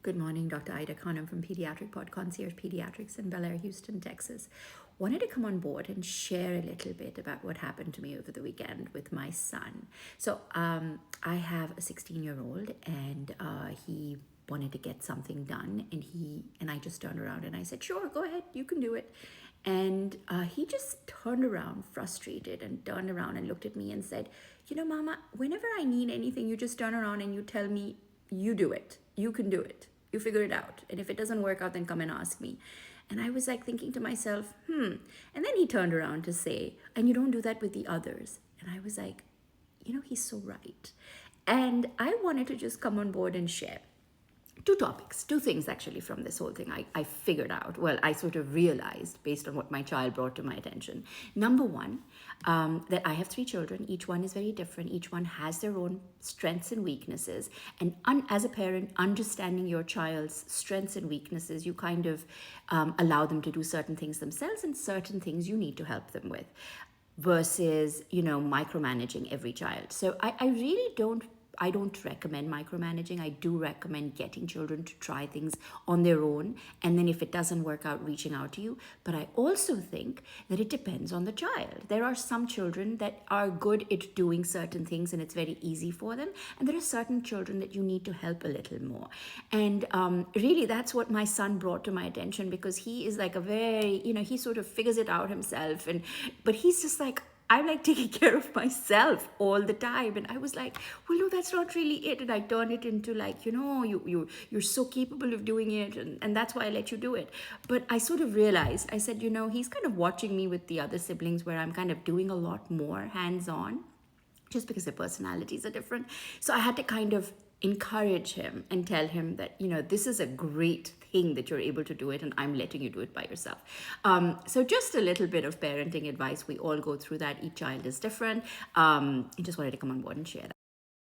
Good morning, Dr. Ida Khan. I'm from Pediatric Pod Concierge Pediatrics in Bel Air, Houston, Texas. Wanted to come on board and share a little bit about what happened to me over the weekend with my son. I have a 16-year-old, and he wanted to get something done, and I just turned around and I said, "Sure, go ahead, you can do it." And he just turned around, frustrated, and turned around and looked at me and said, Mama, whenever I need anything, you just turn around and you tell me, you do it. You can do it. You figure it out. And if it doesn't work out, then come and ask me." And I was like thinking to myself, And then he turned around to say, "And you don't do that with the others." And I was like, he's so right. And I wanted to just come on board and share two things actually from this whole thing I figured out. Well, I sort of realized based on what my child brought to my attention. Number one, that I have three children. Each one is very different. Each one has their own strengths and weaknesses. And as a parent, understanding your child's strengths and weaknesses, you kind of allow them to do certain things themselves and certain things you need to help them with versus, micromanaging every child. So I really don't recommend micromanaging. I do recommend getting children to try things on their own, and then if it doesn't work out, reaching out to you. But I also think that it depends on the child. There are some children that are good at doing certain things and it's very easy for them, and there are certain children that you need to help a little more. And really, that's what my son brought to my attention, because he is like a very, he sort of figures it out himself, but he's just like, I'm like taking care of myself all the time. And I was like, well, no, that's not really it. And I turned it into like, you're so capable of doing it. And that's why I let you do it. But I sort of realized, I said, he's kind of watching me with the other siblings where I'm kind of doing a lot more hands-on just because their personalities are different. So I had to kind of encourage him and tell him that, this is a great thing that you're able to do it, and I'm letting you do it by yourself. So just a little bit of parenting advice. We all go through that. Each child is different. I just wanted to come on board and share that.